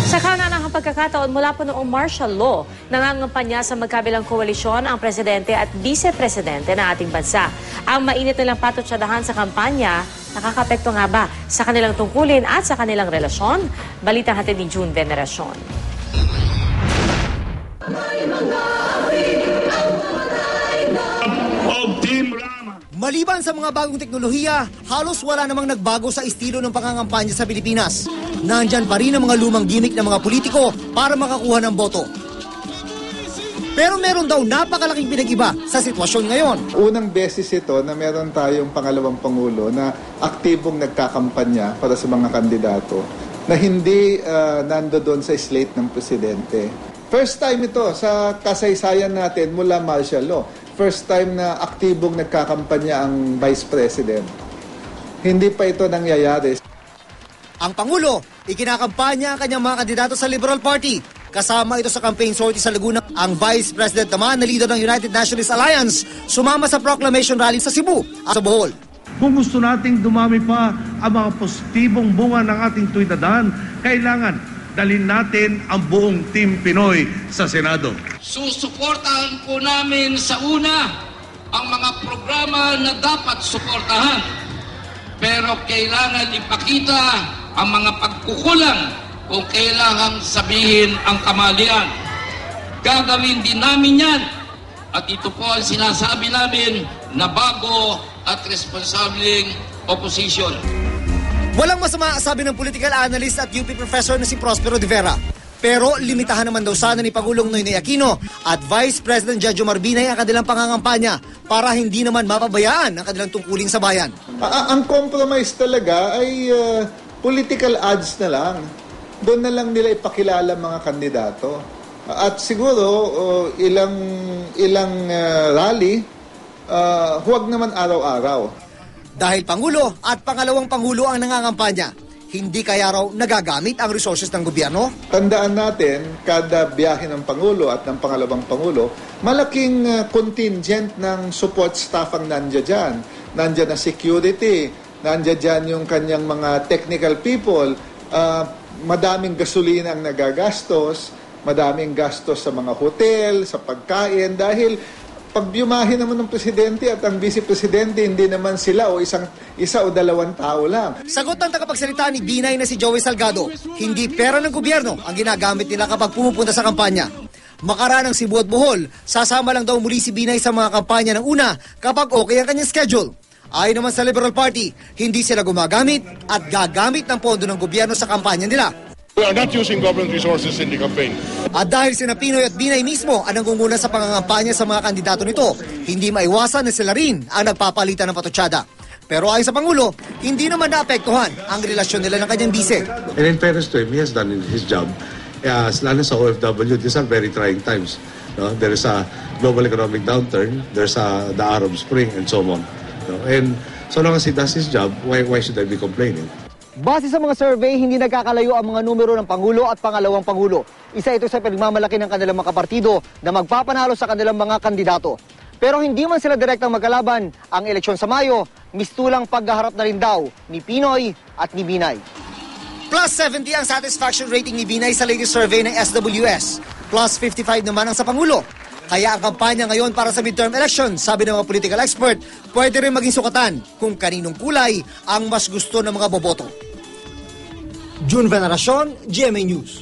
Sa kauna-unahang pagkakataon mula po noong martial law, nangangampanya sa magkabilang koalisyon ang presidente at vice-presidente ng ating bansa. Ang mainit nilang patutsadahan sa kampanya, nakakapekto nga ba sa kanilang tungkulin at sa kanilang relasyon? Balitang hatid ni June Veneracion. Maliban sa mga bagong teknolohiya, halos wala namang nagbago sa estilo ng pangangampanya sa Pilipinas. Nandyan pa rin ang mga lumang gimmick ng mga politiko para makakuha ng boto. Pero meron daw napakalaking pinag-iba sa sitwasyon ngayon. Unang beses ito na meron tayong pangalawang Pangulo na aktibong nagkakampanya para sa mga kandidato na hindi nando doon sa slate ng presidente. First time ito sa kasaysayan natin mula martial law. First time na aktibong nagkakampanya ang Vice President. Hindi pa ito nangyayari. Ang Pangulo, ikinakampanya ang kanyang mga kandidato sa Liberal Party. Kasama ito sa campaign sortie sa Laguna. Ang Vice President naman na leader ng United Nationalist Alliance, sumama sa proclamation rally sa Cebu at sa Bohol. Kung gusto nating dumami pa ang mga positibong bunga ng ating tuwidadahan, kailangan dalhin natin ang buong Team Pinoy sa Senado. Susuportahan po namin sa una ang mga programa na dapat suportahan. Pero kailangan ipakita ang mga pagkukulang kung kailangan sabihin ang kamalian. Gagawin din namin yan. At ito po ang sinasabi namin na bago at responsableng opposition. Walang masama sabi ng political analyst at UP professor na si Prospero de Vera. Pero limitahan naman daw sana ni Pangulong Noynoy Aquino at Vice President Jojo Marbinay ang kanilang pangangampanya para hindi naman mapabayaan ang kanilang tungkulin sa bayan. Ang compromise talaga ay political ads na lang. Doon na lang nila ipakilala mga kandidato. At siguro ilang rally, huwag naman araw-araw. Dahil Pangulo at pangalawang Pangulo ang nangangampanya, hindi kaya raw nagagamit ang resources ng gobyerno? Tandaan natin, kada biyahe ng Pangulo at ng pangalawang Pangulo, malaking contingent ng support staff ang nandiyan dyan. Nandiyan na security, nandiyan dyan yung kanyang mga technical people, madaming gasolina ang nagagastos, madaming gastos sa mga hotel, sa pagkain, dahil pag biumahin naman ng presidente at ang vice-presidente, hindi naman sila o isa o dalawang tao lang. Sagot ng tagapagsalita ni Binay na si Joey Salgado, hindi pera ng gobyerno ang ginagamit nila kapag pumupunta sa kampanya. Makaraan ng Cebu at Bohol, sasama lang daw muli si Binay sa mga kampanya ng una kapag okay ang kanyang schedule. Ayon naman sa Liberal Party, hindi sila gumagamit at gagamit ng pondo ng gobyerno sa kampanya nila. We are not using government resources in the campaign. At dahil sina Pinoy at Binay mismo ang nangunguna sa pangangampanya sa mga kandidato nito, hindi maiwasan na sila rin ang nagpapalitan ng patutsada. Pero ayon sa Pangulo, hindi naman naapektuhan ang relasyon nila ng kanyang bise. And in fairness to him, he has done his job. Lalo sa OFW, these are very trying times. No? There is a global economic downturn, there's the Arab Spring, and so on. No? And so long as he does his job, why should I be complaining? Base sa mga survey, hindi nagkakalayo ang mga numero ng Pangulo at pangalawang Pangulo. Isa ito sa pinagmamalaki ng kanilang mga partido na magpapanalo sa kanilang mga kandidato. Pero hindi man sila direktang magkalaban, ang eleksyon sa Mayo, mistulang paghaharap na rin daw ni Pinoy at ni Binay. Plus 70 ang satisfaction rating ni Binay sa latest survey ng SWS. Plus 55 naman ang sa Pangulo. Kaya ang kampanya ngayon para sa midterm election, sabi ng mga political expert, pwede rin maging sukatan kung kaninong kulay ang mas gusto ng mga boboto. June Veneracion, GMA News.